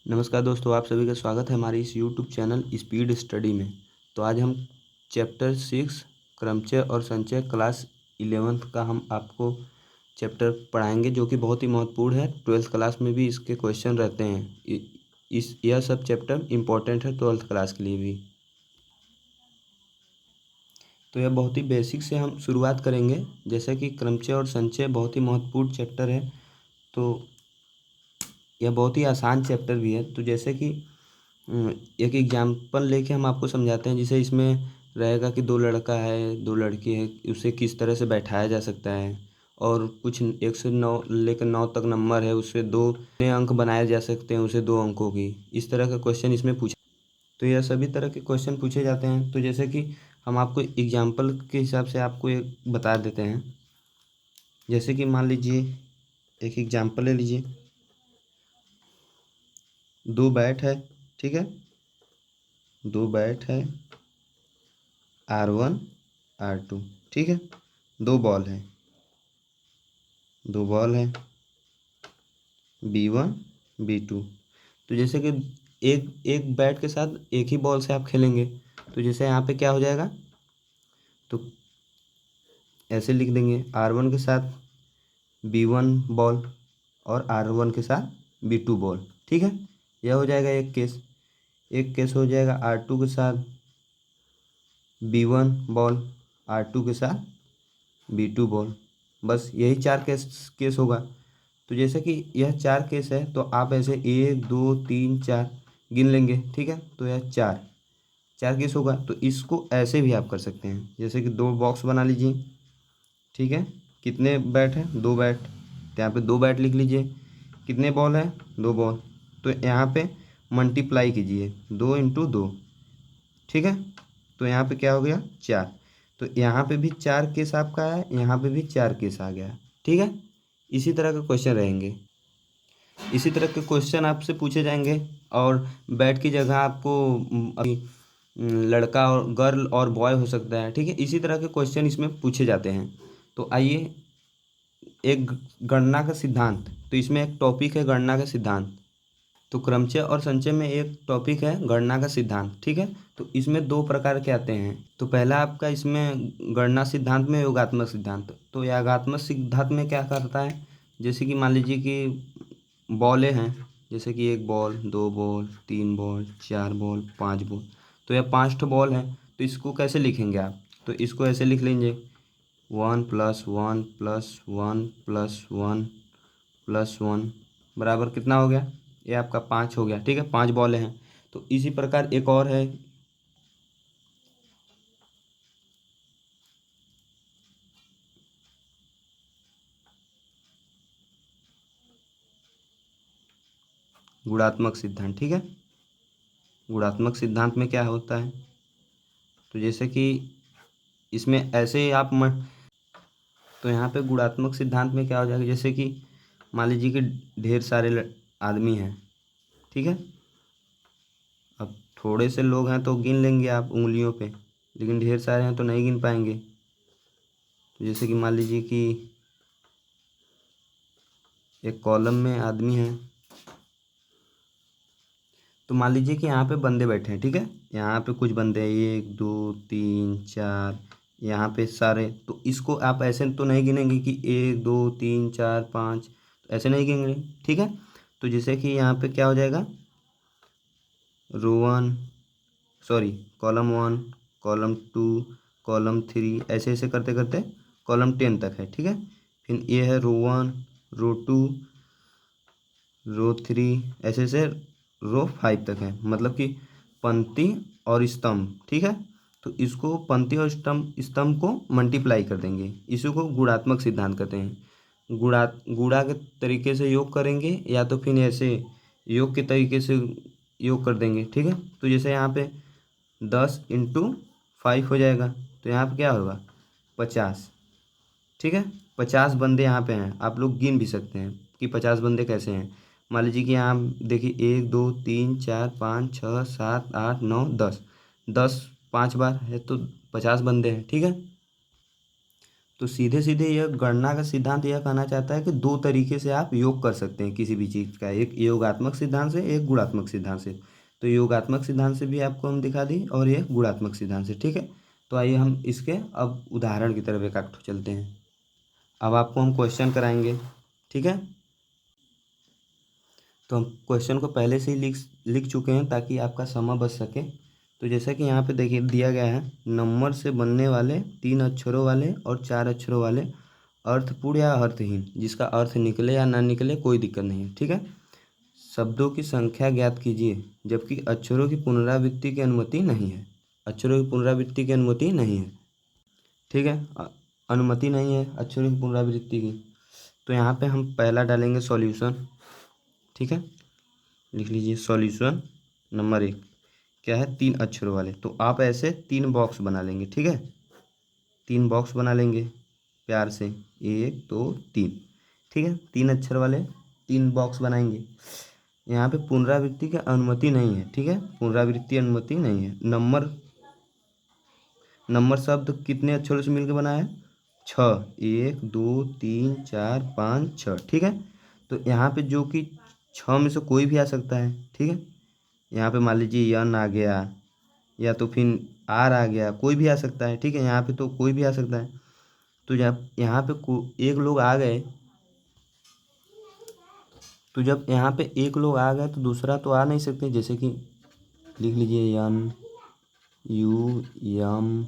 नमस्कार दोस्तों, आप सभी का स्वागत है हमारे इस यूट्यूब चैनल स्पीड स्टडी में। तो आज हम चैप्टर 6 क्रमचय और संचय क्लास 11th का हम आपको चैप्टर पढ़ाएंगे, जो कि बहुत ही महत्वपूर्ण है। 12th क्लास में भी इसके क्वेश्चन रहते हैं। यह सब चैप्टर इम्पोर्टेंट है 12th क्लास के लिए भी। तो यह बहुत ही बेसिक से हम शुरुआत करेंगे। जैसे कि क्रमचय और संचय बहुत ही महत्वपूर्ण चैप्टर है, तो यह बहुत ही आसान चैप्टर भी है। तो जैसे कि एक एग्जाम्पल लेके हम आपको समझाते हैं। जैसे इसमें रहेगा कि दो लड़का है, दो लड़की है, उसे किस तरह से बैठाया जा सकता है, और कुछ 1 से 9 लेकर 9 तक नंबर है, उससे दो नए अंक बनाए जा सकते हैं, उसे 2 अंकों की। इस तरह का क्वेश्चन इसमें पूछा। तो यह सभी तरह के क्वेश्चन पूछे जाते हैं। तो जैसे कि हम आपको एग्जाम्पल के हिसाब से आपको एक बता देते हैं। जैसे कि मान लीजिए एक एग्जाम्पल ले लीजिए। 2 बैट है, ठीक है। 2 बैट है, R1 R2, ठीक है। 2 बॉल है, 2 बॉल है, B1 B2। तो जैसे कि एक एक बैट के साथ एक ही बॉल से आप खेलेंगे, तो जैसे यहाँ पे क्या हो जाएगा, तो ऐसे लिख देंगे R1 के साथ B1 बॉल और R1 के साथ B2 बॉल, ठीक है। यह हो जाएगा एक केस। एक केस हो जाएगा R2 के साथ B1 बॉल, R2 के साथ B2 बॉल। बस यही 4 केस होगा। तो जैसे कि यह 4 केस है, तो आप ऐसे 1 2 3 4 गिन लेंगे, ठीक है। तो यह चार चार केस होगा। तो इसको ऐसे भी आप कर सकते हैं। जैसे कि 2 बॉक्स बना लीजिए, ठीक है। कितने बैट है? 2 बैट, तो यहाँ पे 2 बैट लिख लीजिए। कितने बॉल है? 2 बॉल। तो यहाँ पे मल्टीप्लाई कीजिए, 2 इंटू 2, ठीक है। तो यहाँ पे क्या हो गया? 4। तो यहाँ पे भी 4 केस आपका है, यहाँ पे भी 4 केस आ गया, ठीक है। इसी तरह के क्वेश्चन रहेंगे। इसी तरह के क्वेश्चन आपसे पूछे जाएंगे। और बैट की जगह आपको लड़का और गर्ल और बॉय हो सकता है, ठीक है। इसी तरह के क्वेश्चन इसमें पूछे जाते हैं। तो आइए, एक गणना का सिद्धांत। तो इसमें एक टॉपिक है गणना का सिद्धांत। तो क्रमचय और संचय में एक टॉपिक है गणना का सिद्धांत, ठीक है। तो इसमें 2 प्रकार के आते हैं। तो पहला आपका इसमें गणना सिद्धांत में योगात्मक सिद्धांत। तो योगात्मक सिद्धांत में क्या करता है, जैसे कि मान लीजिए कि बॉलें हैं। जैसे कि 1 ball, 2 ball, 3 ball, 4 ball, 5 ball. तो यह 5 ठो बॉल है। तो इसको कैसे लिखेंगे आप? तो इसको ऐसे लिख लेंगे, 1 + 1 + 1 + 1 + 1 बराबर कितना हो गया? ये आपका 5 हो गया, ठीक है। 5 बॉलें हैं। तो इसी प्रकार एक और है, गुणात्मक सिद्धांत, ठीक है। गुणात्मक सिद्धांत में क्या होता है, तो जैसे कि इसमें ऐसे ही आप तो यहाँ पे गुणात्मक सिद्धांत में क्या हो जाएगा, जैसे कि मान लीजिए कि ढेर सारे आदमी हैं, ठीक है। अब थोड़े से लोग हैं तो गिन लेंगे आप उंगलियों पे, लेकिन ढेर सारे हैं तो नहीं गिन पाएंगे। तो जैसे कि मान लीजिए कि एक कॉलम में आदमी हैं। तो मान लीजिए कि यहाँ पे बंदे बैठे हैं, ठीक है। यहाँ पे कुछ बंदे हैं, 1 2 3 4, यहाँ पे सारे। तो इसको आप ऐसे तो नहीं गिनेंगे कि 1 2 3 4 5, ऐसे नहीं गिनेंगे, ठीक है। तो जैसे कि यहाँ पे क्या हो जाएगा, रो 1, सॉरी, कॉलम 1, कॉलम 2, कॉलम 3, ऐसे ऐसे करते करते कॉलम 10 तक है, ठीक है। फिर ये है रो 1, रो 2, रो 3, ऐसे ऐसे रो 5 तक है। मतलब कि पंक्ति और स्तंभ, ठीक है। तो इसको पंक्ति और स्तंभ को मल्टीप्लाई कर देंगे। इसी को गुणात्मक सिद्धांत कहते हैं। गुणा के तरीके से योग करेंगे, या तो फिर ऐसे योग के तरीके से योग कर देंगे, ठीक है। तो जैसे यहाँ पे 10 × 5 हो जाएगा। तो यहाँ पे क्या होगा, 50, ठीक है। 50 बंदे यहाँ पे हैं। आप लोग गिन भी सकते हैं कि 50 बंदे कैसे हैं। मान लीजिए कि यहाँ देखिए 1 2 3 4 5 6 7 8 9 10, 10 5 बार है तो 50 बंदे हैं, ठीक है। तो सीधे सीधे यह गणना का सिद्धांत यह कहना चाहता है कि दो तरीके से आप योग कर सकते हैं किसी भी चीज़ का, एक योगात्मक सिद्धांत से, एक गुणात्मक सिद्धांत से। तो योगात्मक सिद्धांत से भी आपको हम दिखा दी और ये गुणात्मक सिद्धांत से, ठीक है। तो आइए हम इसके अब उदाहरण की तरफ एक आध चलते हैं। अब आपको हम क्वेश्चन कराएंगे, ठीक है। तो हम क्वेश्चन को पहले से ही लिख चुके हैं ताकि आपका समय बच सके। तो जैसा कि यहाँ पे देखिए दिया गया है, नंबर से बनने वाले 3 अक्षरों वाले और 4 अक्षरों वाले अर्थपूर्ण या अर्थहीन, जिसका अर्थ निकले या ना निकले कोई दिक्कत नहीं है, ठीक है। शब्दों की संख्या ज्ञात कीजिए जबकि अक्षरों की पुनरावृत्ति की अनुमति नहीं है। अक्षरों की पुनरावृत्ति की अनुमति नहीं है, ठीक है। अनुमति नहीं है अक्षरों की पुनरावृत्ति की। तो यहाँ पे हम पहला डालेंगे सॉल्यूशन, ठीक है। लिख लीजिए सॉल्यूशन नंबर 1 क्या है, 3 अक्षरों वाले। तो आप ऐसे 3 बॉक्स बना लेंगे, ठीक है। 3 बॉक्स बना लेंगे प्यार से, 1 2 3, ठीक है। 3 अक्षर वाले 3 बॉक्स बनाएंगे। यहाँ पे पुनरावृत्ति की अनुमति नहीं है, ठीक है। पुनरावृत्ति अनुमति नहीं है। नंबर शब्द कितने अक्षरों से मिलकर बना है, 6, 1 2 3 4 5 6, ठीक है। तो यहाँ पे जो कि 6 में से कोई भी आ सकता है, ठीक है। यहाँ पे मान लीजिए यन आ गया या तो फिर आर आ गया, कोई भी आ सकता है, ठीक है। यहाँ पे तो कोई भी आ सकता है। तो जब यहाँ पे एक लोग आ गए, तो जब यहाँ पे एक लोग आ गए तो दूसरा तो आ नहीं सकते। जैसे कि लिख लीजिए N U M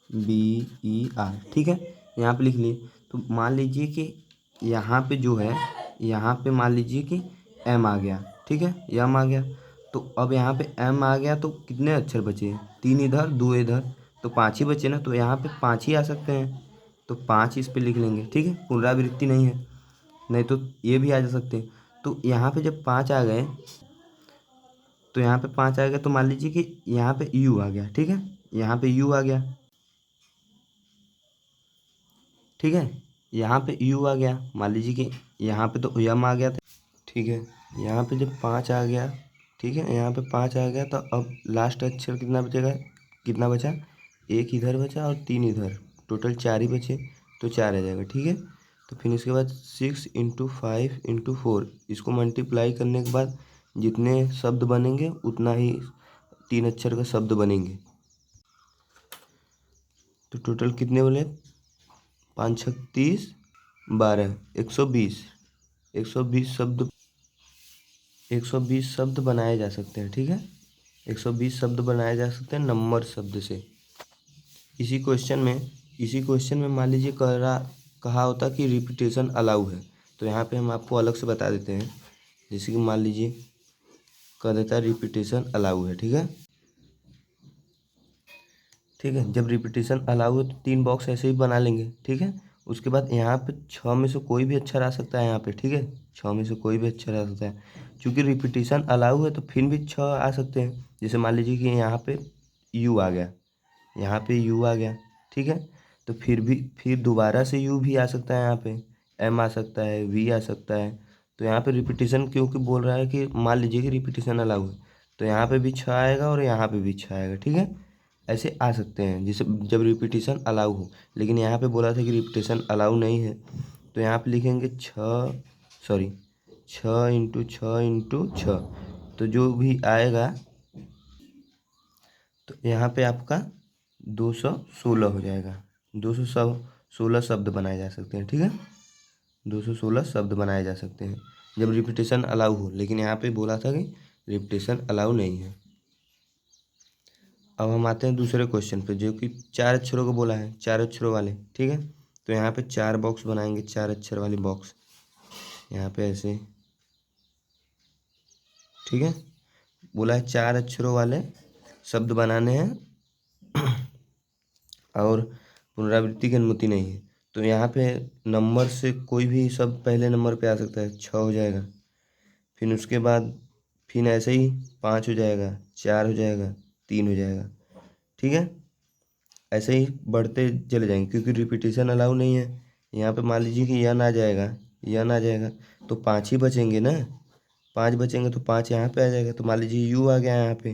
B E R, ठीक है। यहाँ पे लिख लिए। तो मान लीजिए कि यहाँ पे जो है, यहाँ पे मान लीजिए कि एम आ गया, ठीक है, यम आ गया। तो अब यहाँ पे एम आ गया तो कितने अक्षर बचे, 3 इधर 2 इधर, तो 5 ही बचे ना। तो यहाँ पे 5 ही आ सकते हैं, तो 5 इस पे लिख लेंगे, ठीक है। पुनरावृत्ति नहीं है, नहीं तो ये भी आ जा सकते हैं। तो यहाँ पे जब 5 आ गए, तो यहाँ पे 5 आ गया तो मान लीजिए कि यहाँ पे यू आ गया, ठीक है। यहाँ पे यू आ गया, ठीक है। यहाँ पे यू आ गया, मान लीजिए कि यहाँ पे तो यम आ गया था, ठीक है। यहाँ पे जब 5 आ गया, ठीक है, यहाँ पे 5 आ गया तो अब लास्ट अक्षर कितना बचेगा, कितना बचा, 1 इधर बचा और 3 इधर, टोटल 4 ही बचे। तो 4 आ जाएगा, ठीक है। तो फिर इसके बाद 6 × 5 × 4, इसको मल्टीप्लाई करने के बाद जितने शब्द बनेंगे उतना ही 3 अक्षर का शब्द बनेंगे। तो टोटल कितने बोले, 5 × 6 = 30, 12 120, 120 शब्द बनाए जा सकते हैं, ठीक है। 120 शब्द बनाए जा सकते हैं नंबर शब्द से। इसी क्वेश्चन में मान लीजिए कहा होता कि रिपीटेशन अलाउ है, तो यहाँ पे हम आपको अलग से बता देते हैं। जैसे कि मान लीजिए कह देता है रिपीटेशन अलाउ है, ठीक है, ठीक है। जब रिपीटेशन अलाउ है तो 3 बॉक्स ऐसे ही बना लेंगे, ठीक है। उसके बाद यहाँ पे 6 में से कोई भी अक्षर आ सकता है यहाँ पे, ठीक है। 6 में से कोई भी अक्षर आ सकता है, क्योंकि रिपीटेशन अलाउ है तो फिर भी 6 आ सकते हैं। जैसे मान लीजिए कि यहाँ पे यू आ गया, यहाँ पे यू आ गया, ठीक है। तो फिर दोबारा से यू भी आ सकता है, यहाँ पे एम आ सकता है, वी आ सकता है। तो यहाँ पे रिपीटेशन क्योंकि बोल रहा है कि मान लीजिए कि रिपीटेशन अलाउ है, तो यहाँ पे भी 6 आएगा और यहाँ पे भी 6 आएगा, ठीक है। ऐसे आ सकते हैं जैसे जब रिपीटेशन अलाउ हो। लेकिन यहाँ पे बोला था कि रिपीटेशन अलाउ नहीं है, तो यहाँ पे लिखेंगे 6 × 6 × 6, तो जो भी आएगा तो यहाँ पे आपका 216 हो जाएगा। 216 शब्द बनाए जा सकते हैं, ठीक है। 216 शब्द बनाए जा सकते हैं जब रिपीटेशन अलाउ हो, लेकिन यहाँ पे बोला था कि रिपीटेशन अलाउ नहीं है। अब हम आते हैं दूसरे क्वेश्चन पे, जो कि 4 अक्षरों को बोला है, 4 अक्षरों वाले, ठीक है। तो यहाँ पे 4 बॉक्स बनाएंगे, 4 अक्षर वाली बॉक्स यहाँ पे ऐसे, ठीक है। बोला है 4 अक्षरों वाले शब्द बनाने हैं और पुनरावृत्ति की अनुमति नहीं है। तो यहाँ पे नंबर से कोई भी शब्द पहले नंबर पे आ सकता है, 6 हो जाएगा। फिर उसके बाद फिर ऐसे ही 5 हो जाएगा, 4 हो जाएगा, 3 हो जाएगा, ठीक है। ऐसे ही बढ़ते चले जाएंगे क्योंकि रिपीटेशन अलाउ नहीं है। यहाँ पे मान लीजिए कि यन आ जाएगा तो 5 ही बचेंगे ना, 5 बचेंगे तो 5 यहाँ पे आ जाएगा। तो मान लीजिए यू आ गया यहाँ पे,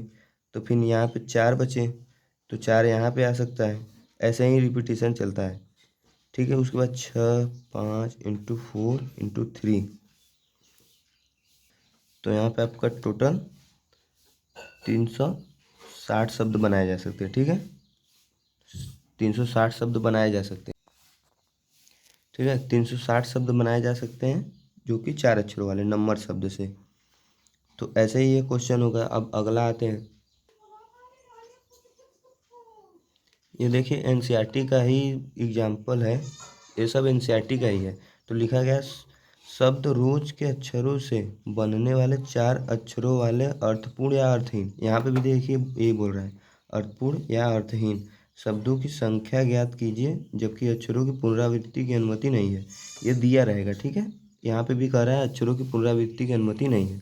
तो फिर यहाँ पे 4 बचे तो 4 यहाँ पे आ सकता है। ऐसे ही रिपीटेशन चलता है, ठीक है। उसके बाद 6 5 इंटू 4 इंटू 3, तो यहाँ पे आपका टोटल 360 शब्द बनाए जा सकते हैं। ठीक है, 360 शब्द बनाए जा सकते हैं। ठीक है, 360 शब्द बनाए जा सकते हैं जो कि 4 अक्षरों वाले नंबर शब्द से। तो ऐसे ही ये क्वेश्चन होगा। अब अगला आते हैं। ये देखिए एनसीईआरटी का ही एग्जाम्पल है, ये सब एनसीईआरटी का ही है। तो लिखा गया शब्द रोज के अक्षरों से बनने वाले 4 अक्षरों वाले अर्थपूर्ण या अर्थहीन, यहाँ पे भी देखिए ये बोल रहा है अर्थपूर्ण या अर्थहीन शब्दों की संख्या ज्ञात कीजिए जबकि अक्षरों की पुनरावृत्ति की अनुमति नहीं है। ये दिया रहेगा। ठीक है, यहाँ पे भी कह रहा है अक्षरों की पुनरावृत्ति की अनुमति नहीं है।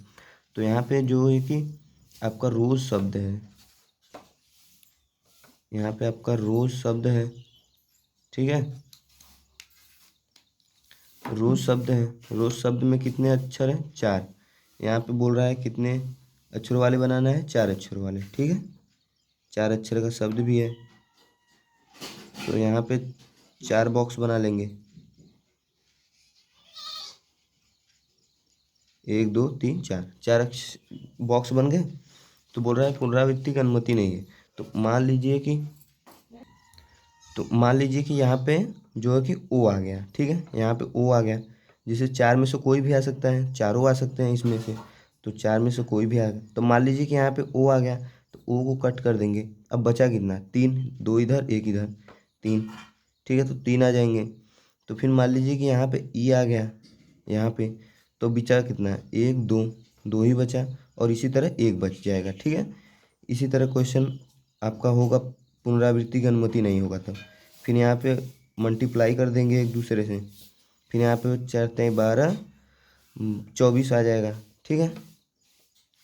तो यहाँ पे जो है कि आपका रोज शब्द है, यहाँ पे आपका रोज शब्द है। ठीक है, रोज शब्द है। रोज शब्द में कितने अक्षर हैं? 4। यहाँ पे बोल रहा है कितने अक्षरों वाले बनाना है? 4 अक्षरों वाले। ठीक है, 4 अक्षर का शब्द भी है। तो यहाँ पे 4 बॉक्स बना लेंगे, 1 2 3 4, 4 बॉक्स बन गए। तो बोल रहा है पुनरावृत्ति की अनुमति नहीं है। तो मान लीजिए कि यहाँ पे जो है कि ओ आ गया। ठीक है, यहाँ पे ओ आ गया, जिसे 4 में से कोई भी आ सकता है, चारों आ सकते हैं इसमें से। तो 4 में से कोई भी आ गया। तो मान लीजिए कि यहाँ पे ओ आ गया, तो ओ को कट कर देंगे। अब बचा कितना? 3, 2 इधर 1 इधर, 3। ठीक है, तो 3 आ जाएंगे। तो फिर मान लीजिए कि यहाँ पे ई आ गया यहाँ पे, तो बचा कितना? 1 2, 2 ही बचा, और इसी तरह 1 बच जाएगा। ठीक है, इसी तरह क्वेश्चन आपका होगा, पुनरावृत्ति की अनुमति नहीं होगा तब। फिर यहाँ पे मल्टीप्लाई कर देंगे एक दूसरे से। फिर यहाँ पे 4 3 12, 24 आ जाएगा। ठीक है,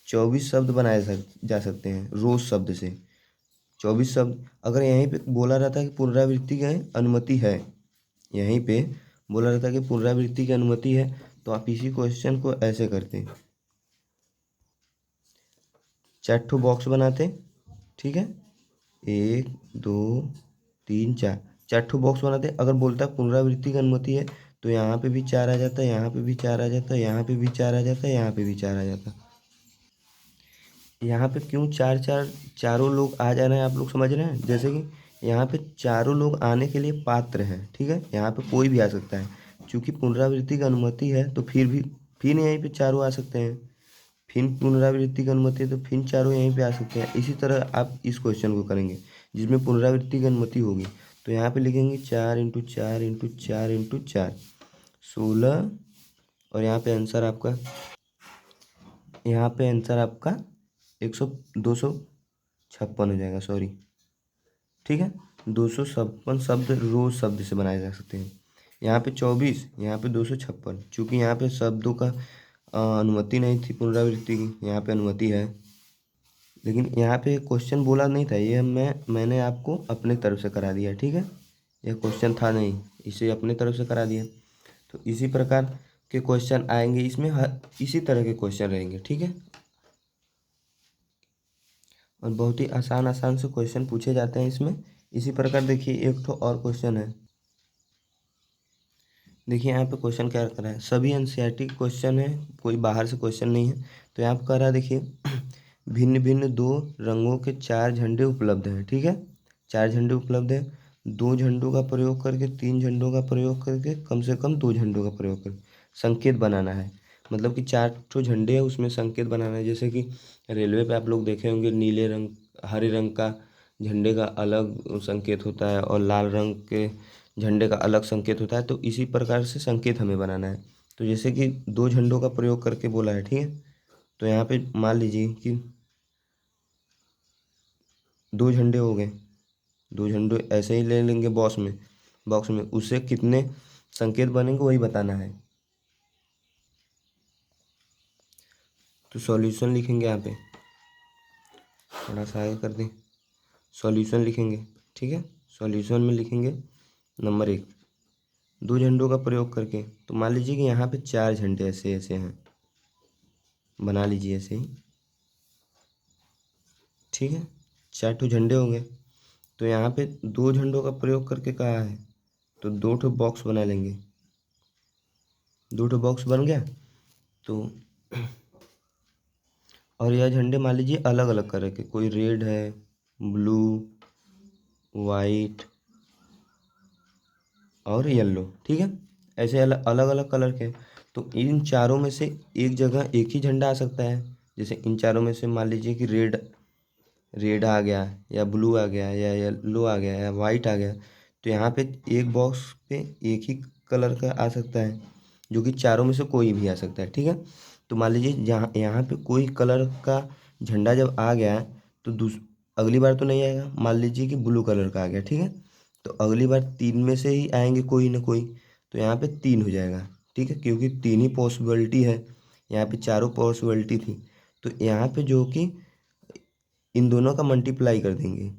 24 शब्द बनाए जा सकते हैं रोज शब्द से। 24 शब्द। अगर यहीं पे बोला रहता है कि पुनरावृत्ति की अनुमति है, यहीं पे बोला रहता है कि पुनरावृत्ति की अनुमति है, तो आप इसी क्वेश्चन को ऐसे करते हैं, 4 ठो बॉक्स बनाते। ठीक है, 1 2 3 4, 4 ठो बॉक्स बनाते। अगर बोलता है पुनरावृत्ति की अनुमति है, तो यहाँ पे भी 4 आ जाता है, यहाँ पे भी 4 आ जाता है, यहाँ पे भी 4 आ जाता है, यहाँ पे भी 4 आ जाता है। यहाँ पे क्यों 4 4 चारों लोग आ जा रहे हैं, आप लोग समझ रहे हैं? जैसे कि यहाँ पे चारों लोग आने के लिए पात्र हैं। ठीक है, यहाँ पे कोई भी आ सकता है। क्योंकि पुनरावृत्ति की अनुमति है, तो फिर यहीं पे चारों आ सकते हैं। फिर पुनरावृत्ति की अनुमति है, तो फिर चारों यहीं पे आ सकते हैं। इसी तरह आप इस क्वेश्चन को करेंगे जिसमें पुनरावृत्ति की अनुमति होगी। तो यहाँ पे लिखेंगे 4 इंटू 4 इंटू 4 इंटू 4, 16। और यहाँ पे आंसर आपका 256 हो जाएगा, सॉरी। ठीक है, 256 शब्द रोज शब्द से बनाए जा सकते हैं। यहाँ पे 24, यहाँ पे 256। चूँकि यहाँ पे शब्दों का अनुमति नहीं थी पुनरावृत्ति की, यहाँ पे अनुमति है। लेकिन यहाँ पे क्वेश्चन बोला नहीं था, ये मैंने आपको अपने तरफ से करा दिया। ठीक है, यह क्वेश्चन था नहीं, इसे अपने तरफ से करा दिया। तो इसी प्रकार के क्वेश्चन आएंगे इसमें, इसी तरह के क्वेश्चन रहेंगे। ठीक है, और बहुत ही आसान आसान से क्वेश्चन पूछे जाते हैं इसमें। इसी प्रकार देखिए एक तो और क्वेश्चन है। देखिए यहाँ पे क्वेश्चन क्या कर रहा है, सभी एनसीईआरटी क्वेश्चन है, कोई बाहर से क्वेश्चन नहीं है। तो यहाँ पे कह रहा है देखिए भिन्न भिन्न 2 रंगों के 4 झंडे उपलब्ध हैं। ठीक है, 4 झंडे उपलब्ध है। 2 झंडों का प्रयोग करके, 3 झंडों का प्रयोग करके, कम से कम 2 झंडों का प्रयोग करके संकेत बनाना है। मतलब कि 4 ठो झंडे हैं, उसमें संकेत बनाना है। जैसे कि रेलवे पे आप लोग देखे होंगे, नीले रंग हरे रंग का झंडे का अलग संकेत होता है, और लाल रंग के झंडे का अलग संकेत होता है। तो इसी प्रकार से संकेत हमें बनाना है। तो जैसे कि 2 झंडों का प्रयोग करके बोला है। ठीक है, तो यहाँ पे मान लीजिए कि 2 झंडे हो गए। 2 झंडे ऐसे ही ले लेंगे बॉक्स में उससे कितने संकेत बनेंगे वही बताना है। तो सॉल्यूशन लिखेंगे, यहाँ पे थोड़ा सा आगे कर दें, सॉल्यूशन लिखेंगे। ठीक है, सॉल्यूशन में लिखेंगे नंबर 1, 2 झंडों का प्रयोग करके। तो मान लीजिए कि यहाँ पे 4 झंडे ऐसे ऐसे हैं, बना लीजिए ऐसे ही। ठीक है, 4 ठो झंडे होंगे। तो यहाँ पे 2 झंडों का प्रयोग करके कहा है, तो 2 ठो बॉक्स बना लेंगे। 2 ठो बॉक्स बन गया। तो और यह झंडे मान लीजिए अलग अलग कलर के, कोई रेड है, ब्लू, वाइट और येलो, ठीक है। ऐसे अलग अलग कलर के। तो इन चारों में से एक जगह एक ही झंडा आ सकता है। जैसे इन चारों में से मान लीजिए कि रेड रेड आ गया, या ब्लू आ गया, या येलो आ गया, या वाइट आ गया। तो यहाँ पे एक बॉक्स पे एक ही कलर का आ सकता है, जो कि चारों में से कोई भी आ सकता है, ठीक है। तो मान लीजिए जहाँ यहाँ पे कोई कलर का झंडा जब आ गया तो अगली बार तो नहीं आएगा। मान लीजिए कि ब्लू कलर का आ गया, ठीक है। तो अगली बार 3 में से ही आएंगे कोई ना कोई। तो यहाँ पे 3 हो जाएगा, ठीक है, क्योंकि 3 ही पॉसिबिलिटी है। यहाँ पे चारों पॉसिबिलिटी थी। तो यहाँ पे जो कि इन दोनों का मल्टीप्लाई कर देंगे,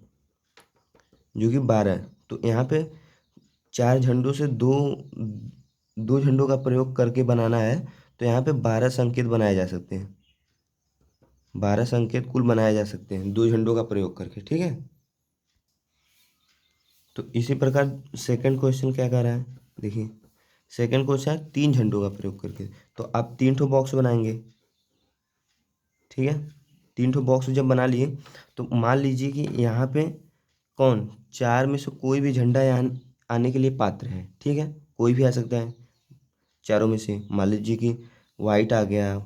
जो कि 12। तो यहाँ पे 4 झंडों से दो दो झंडों का प्रयोग करके बनाना है। तो यहाँ पे 12 संकेत बनाए जा सकते हैं। 12 संकेत कुल बनाए जा सकते हैं 2 झंडों का प्रयोग करके, ठीक है। तो इसी प्रकार सेकंड क्वेश्चन क्या कर रहा है, देखिए। सेकंड क्वेश्चन है 3 झंडों का प्रयोग करके। तो आप 3 ठो बॉक्स बनाएंगे, ठीक है। 3 ठो बॉक्स जब बना लिए तो मान लीजिए कि यहाँ पे कौन 4 में से कोई भी झंडा यहाँ आने के लिए पात्र है, ठीक है। कोई भी आ सकता है चारों में से। मान लीजिए कि वाइट आ गया,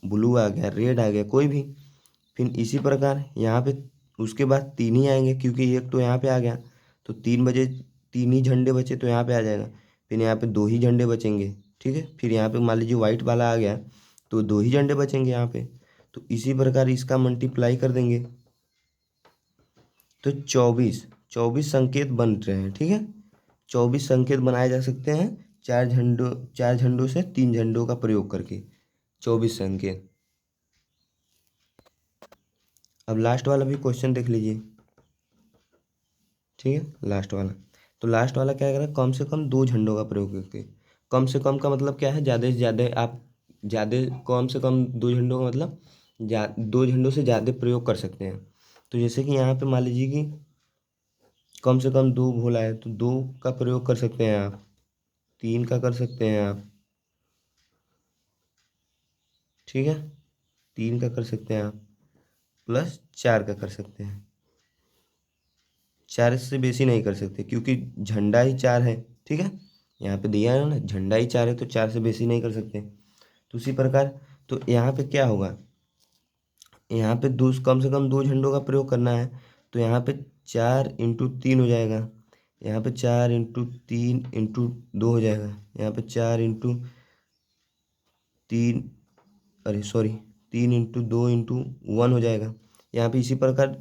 ब्लू आ गया, रेड आ गया, कोई भी। फिर इसी प्रकार यहाँ पे उसके बाद 3 ही आएंगे, क्योंकि एक तो यहाँ पे आ गया। तो 3 बजे 3 ही झंडे बचे तो यहाँ पे आ जाएगा। फिर यहाँ पे 2 ही झंडे बचेंगे, ठीक है। फिर यहाँ पे मान लीजिए वाइट वाला आ गया तो 2 ही झंडे बचेंगे यहाँ पे। तो इसी प्रकार इसका मल्टीप्लाई कर देंगे। तो 24 संकेत बन रहे हैं, ठीक है। 24 संकेत बनाए जा सकते हैं 4 झंडों से 3 झंडों का प्रयोग करके। 24 संकेत। अब लास्ट वाला भी क्वेश्चन देख लीजिए, ठीक है। लास्ट वाला, तो लास्ट वाला क्या करें, कम से कम 2 झंडों का प्रयोग करके। कम से कम का मतलब क्या है, ज़्यादा से ज़्यादा आप ज़्यादा, कम से कम 2 झंडों का मतलब 2 झंडों से ज़्यादा प्रयोग कर सकते हैं। तो जैसे कि यहाँ पे मान लीजिए कि कम से कम 2 भोला है तो 2 का प्रयोग कर सकते हैं आप, 3 का कर सकते हैं आप, ठीक है। 3 का कर सकते हैं आप, प्लस 4 का कर सकते हैं। 4 से बेसी नहीं कर सकते, क्योंकि झंडा ही 4 है, ठीक है। यहाँ पे दिया है ना, झंडा ही 4 है, तो 4 से बेसी नहीं कर सकते। तो उसी प्रकार तो यहाँ पे क्या होगा, यहाँ पे कम से कम 2 झंडों का प्रयोग करना है। तो यहाँ पे 4 × 3 हो जाएगा। यहाँ पे 4 × 3 × 2 हो जाएगा। यहाँ पे 4 × 3, अरे सॉरी, 3 × 2 × 1 हो जाएगा। यहाँ पे इसी प्रकार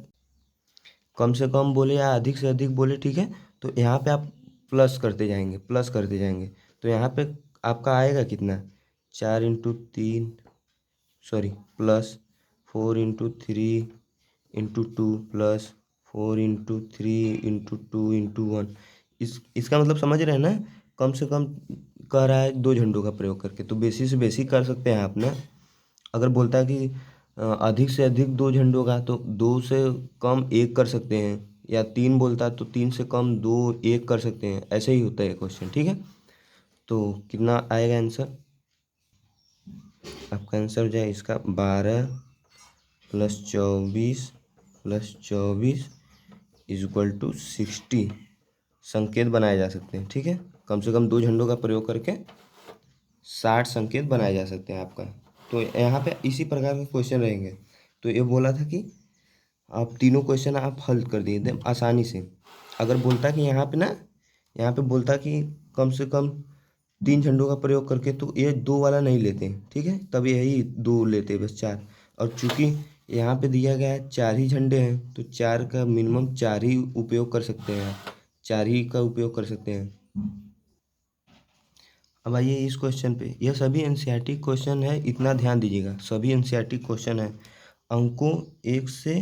कम से कम बोले या अधिक से अधिक बोले, ठीक है। तो यहाँ पे आप प्लस करते जाएंगे, प्लस करते जाएंगे। तो यहाँ पे आपका आएगा कितना, 4 × 3, सॉरी, प्लस 4 × 3 × 2 प्लस 4 × 3 × 2 × 1। इसका मतलब समझ रहे हैं ना। कम से कम कह रहा है 2 झंडों का प्रयोग करके, तो बेसी से बेसी कर सकते हैं आप ना। अगर बोलता है कि अधिक से अधिक 2 झंडों का, तो 2 से कम 1 कर सकते हैं। या 3 बोलता है तो 3 से कम 2 1 कर सकते हैं। ऐसे ही होता है क्वेश्चन, ठीक है। तो कितना आएगा आंसर, आपका आंसर हो जाए इसका 12 + 24 + 24 = 60 संकेत बनाए जा सकते हैं, ठीक है। कम से कम 2 झंडों का प्रयोग करके 60 संकेत बनाए जा सकते हैं आपका। तो यहाँ पे इसी प्रकार के क्वेश्चन रहेंगे। तो ये बोला था कि आप तीनों क्वेश्चन आप हल कर दिए एकदम आसानी से। अगर बोलता कि यहाँ पे ना, यहाँ पे बोलता कि कम से कम 3 झंडों का प्रयोग करके, तो ये 2 वाला नहीं लेते, ठीक है। तब यही 2 लेते बस, 4। और चूंकि यहाँ पे दिया गया है 4 ही झंडे हैं, तो 4 का मिनिमम 4 ही उपयोग कर सकते हैं आप, 4 ही का उपयोग कर सकते हैं। अब आइए इस क्वेश्चन पे। यह सभी एनसीईआरटी क्वेश्चन है, इतना ध्यान दीजिएगा, सभी एनसीईआरटी क्वेश्चन है। अंकों 1 से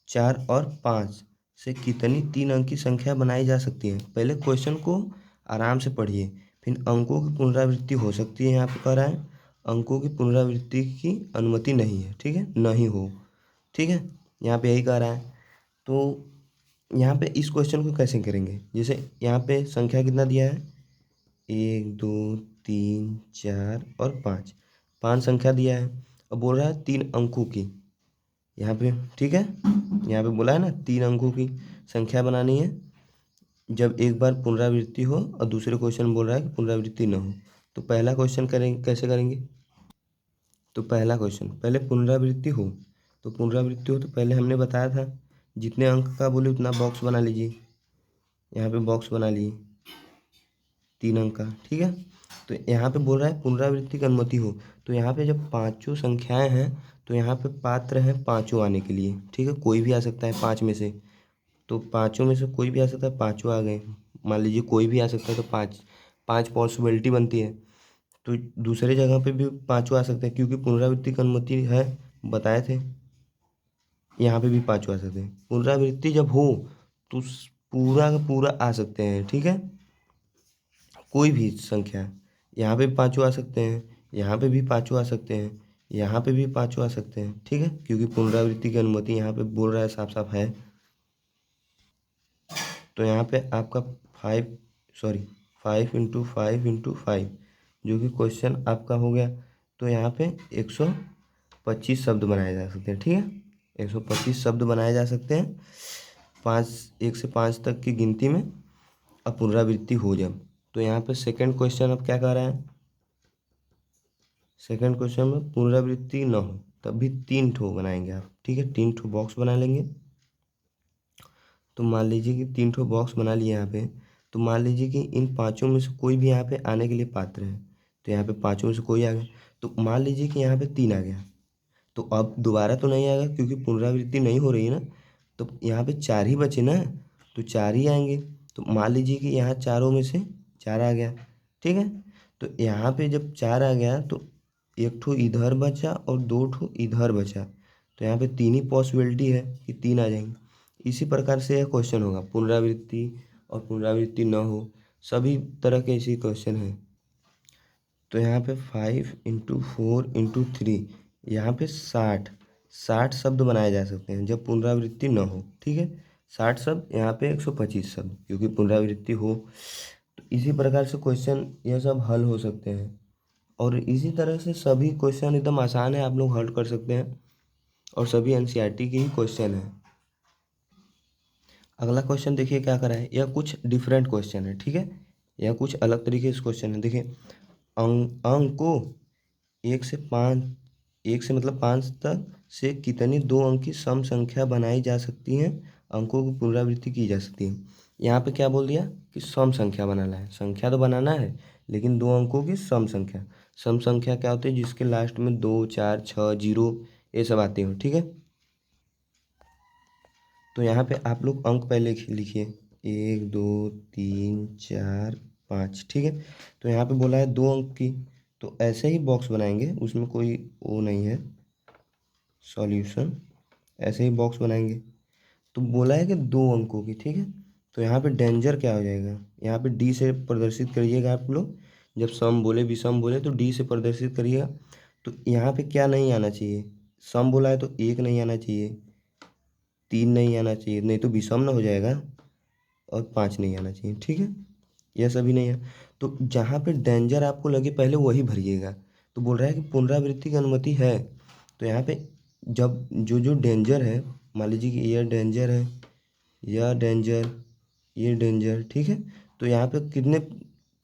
4 और 5 से कितनी 3 अंक की संख्या बनाई जा सकती है। पहले क्वेश्चन को आराम से पढ़िए, फिर अंकों की पुनरावृत्ति हो सकती है। यहाँ पे कह रहा है अंकों की पुनरावृत्ति की अनुमति नहीं है, ठीक है, नहीं हो, ठीक है। यहाँ पे यही कह रहा है। तो यहाँ पे इस क्वेश्चन को कैसे करेंगे, जैसे यहाँ पे संख्या कितना दिया है, 1 2 3 4 और 5, 5 संख्या दिया है। अब बोल रहा है 3 अंकों की, यहाँ पे ठीक है, यहाँ पे बोला है ना 3 अंकों की संख्या बनानी है जब एक बार पुनरावृत्ति हो, और दूसरे क्वेश्चन बोल रहा है कि पुनरावृत्ति न हो। तो पहला क्वेश्चन करेंगे, कैसे करेंगे, तो पहला क्वेश्चन पहले पुनरावृत्ति हो, तो पुनरावृत्ति हो तो पहले हमने बताया था जितने अंक का बोले उतना बॉक्स बना लीजिए, यहाँ पे बॉक्स बना लिए 3 अंक का, ठीक है। तो यहाँ पे बोल रहा है पुनरावृत्ति की अनुमति हो, तो यहाँ पे जब पांचों संख्याएं हैं तो यहाँ पे पात्र हैं पांचों आने के लिए, ठीक है, कोई भी आ सकता है 5 में से, तो पांचों में से कोई भी आ सकता है, पांचों आ गए। मान लीजिए कोई भी आ सकता है तो 5 5 पॉसिबिलिटी बनती है, तो दूसरे जगह पे भी पांचों आ सकते हैं क्योंकि पुनरावृत्ति की अनुमति है, बताए थे। यहाँ पे भी पांचों आ सकते हैं, पुनरावृत्ति जब हो तो पूरा का पूरा आ सकते हैं, ठीक है, कोई भी संख्या, यहाँ पे पांचों आ सकते हैं, यहाँ पे भी पांचों आ सकते हैं, यहाँ पे भी पांचों आ सकते हैं, ठीक है, क्योंकि पुनरावृत्ति की अनुमति यहाँ पे बोल रहा है साफ साफ है। तो यहाँ पे आपका 5 जो कि क्वेश्चन आपका हो गया। तो यहाँ पे 125 शब्द बनाए जा सकते हैं, ठीक है, 125 शब्द बनाए जा सकते हैं 1 से 5 तक की गिनती में, अब पुनरावृत्ति हो जब। तो यहाँ पे सेकंड क्वेश्चन अब क्या कह रहा है, सेकंड क्वेश्चन में पुनरावृत्ति न हो तब भी 3 ठो बनाएंगे आप, ठीक है, 3 ठो बॉक्स बना लेंगे। तो मान लीजिए कि 3 ठो बॉक्स बना लिए यहाँ पे, तो मान लीजिए कि इन पांचों में से कोई भी यहाँ पे आने के लिए पात्र है, तो यहाँ पे पांचों में से कोई आ गया, तो मान लीजिए कि यहाँ पे 3 आ गया, तो अब दोबारा तो नहीं आएगा क्योंकि पुनरावृत्ति नहीं हो रही है ना, तो यहाँ पे 4 ही बचे ना, तो 4 ही आएंगे। तो मान लीजिए कि यहाँ चारों में से 4 आ गया, ठीक है, तो यहाँ पे जब 4 आ गया तो 1 ठो इधर बचा और 2 ठो इधर बचा, तो यहाँ पे 3 ही पॉसिबिलिटी है कि 3 आ जाएंगे। इसी प्रकार से यह क्वेश्चन होगा, पुनरावृत्ति और पुनरावृत्ति न हो, सभी तरह के इसी क्वेश्चन हैं। तो यहाँ पे 5 × 4 × 3, यहाँ पे 60 शब्द बनाए जा सकते हैं जब पुनरावृत्ति न हो, ठीक है, 60 शब्द, यहाँ पे 125 शब्द क्योंकि पुनरावृत्ति हो। तो इसी प्रकार से क्वेश्चन यह सब हल हो सकते हैं, और इसी तरह से सभी क्वेश्चन एकदम आसान है, आप लोग हल कर सकते हैं, और सभी एनसीईआरटी के ही क्वेश्चन है। अगला क्वेश्चन देखिए क्या करा है, यह कुछ डिफरेंट क्वेश्चन है, ठीक है, यह कुछ अलग तरीके से क्वेश्चन है। देखिए अंक को 1 से मतलब 5 तक से कितनी 2 अंक की सम संख्या बनाई जा सकती हैं, अंकों की पुनरावृत्ति की जा सकती है। यहाँ पे क्या बोल दिया कि सम संख्या बनाना है, संख्या तो बनाना है लेकिन 2 अंकों की सम संख्या। सम संख्या क्या होती है, जिसके लास्ट में 2 4 6 0 ये सब आते हो, ठीक है। तो यहाँ पे आप लोग अंक पहले लिखिए, 1 2 3 4 5, ठीक है। तो यहाँ पे बोला है 2 अंक की, तो ऐसे ही बॉक्स बनाएंगे, उसमें कोई वो नहीं है सॉल्यूशन, ऐसे ही बॉक्स बनाएंगे। तो बोला है कि 2 अंकों की, ठीक है, तो यहाँ पे डेंजर क्या हो जाएगा, यहाँ पे डी से प्रदर्शित करिएगा आप लोग, जब सम बोले विषम बोले तो डी से प्रदर्शित करिएगा। तो यहाँ पे क्या नहीं आना चाहिए, सम बोला है तो 1 नहीं आना चाहिए, 3 नहीं आना चाहिए, नहीं तो विषम ना हो जाएगा, और 5 नहीं आना चाहिए, ठीक है, यह सभी नहीं है। तो जहाँ पे डेंजर आपको लगे पहले वही भरिएगा। तो बोल रहा है कि पुनरावृत्ति की अनुमति है, तो यहाँ पे जब जो जो डेंजर है, मान लीजिए कि यह डेंजर है, यह डेंजर, ये डेंजर, ठीक है, तो यहाँ पे कितने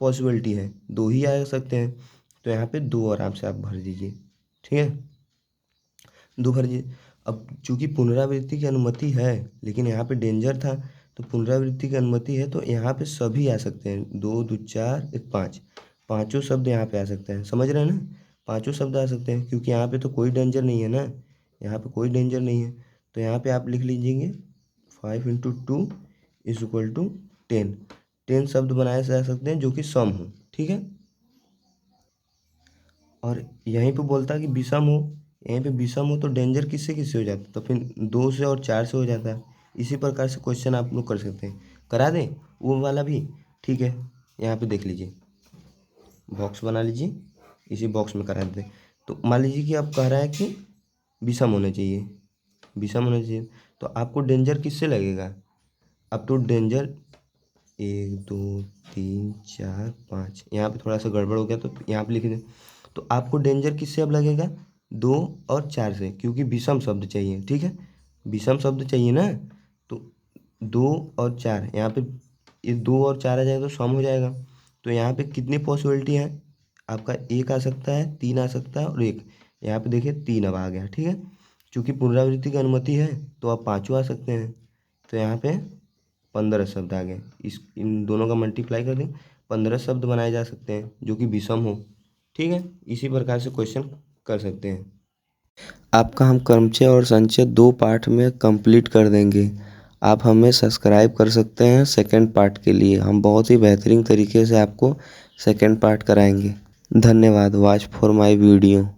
पॉसिबिलिटी है, 2 ही आ सकते हैं, तो यहाँ पे 2 आराम से आप भर दीजिए, ठीक है, 2 भर दीजिए। अब चूंकि पुनरावृत्ति की अनुमति है लेकिन यहाँ पे डेंजर था, तो पुनरावृत्ति की अनुमति है तो यहाँ पे सभी आ सकते हैं, 2 2 4 1 5, पाँचों शब्द यहाँ पे आ सकते हैं, समझ रहे हैं ना, पाँचों शब्द आ सकते हैं क्योंकि यहाँ पे तो कोई डेंजर नहीं है ना, यहाँ पे कोई डेंजर नहीं है। तो यहाँ पे आप लिख लीजिएंगे 5 × 2 = 10, 10 शब्द बनाए जा सकते हैं जो कि सम हो, ठीक है। और यहीं पे बोलता है कि विषम हो, यहीं पे विषम हो तो डेंजर किससे किससे हो जाता है, तो फिर 2 से और 4 से हो जाता है। इसी प्रकार से क्वेश्चन आप लोग कर सकते हैं, करा दें वो वाला भी, ठीक है। यहाँ पे देख लीजिए, बॉक्स बना लीजिए, इसी बॉक्स में करा देते हैं। तो मान लीजिए कि आप कह रहा है कि विषम होना चाहिए, विषम होना चाहिए, तो आपको डेंजर किससे लगेगा, अप टू डेंजर 1 2 3 4 5, यहाँ पे थोड़ा सा गड़बड़ हो गया तो यहाँ पे लिख दें। तो आपको डेंजर किससे अब लगेगा? 2 और 4 से, क्योंकि विषम शब्द चाहिए, ठीक है, विषम शब्द चाहिए ना। तो 2 और 4 यहाँ पे, ये 2 और 4 आ जाएगा तो सम हो जाएगा। तो यहाँ पे कितनी पॉसिबिलिटी है आपका? 1 आ सकता है, 3 आ सकता है और 1। यहाँ पे देखिए 3 अब आ गया, ठीक है। चूँकि पुनरावृत्ति की अनुमति है तो आप 5 आ सकते हैं। तो यहाँ पे 15 शब्द आ गए। इन दोनों का मल्टीप्लाई कर दें, 15 शब्द बनाए जा सकते हैं जो कि विषम हो, ठीक है। इसी प्रकार से क्वेश्चन कर सकते हैं। आपका हम क्रमचय और संचय 2 पार्ट में कंप्लीट कर देंगे। आप हमें सब्सक्राइब कर सकते हैं सेकंड पार्ट के लिए। हम बहुत ही बेहतरीन तरीके से आपको सेकंड पार्ट कराएंगे। धन्यवाद। Watch for my video.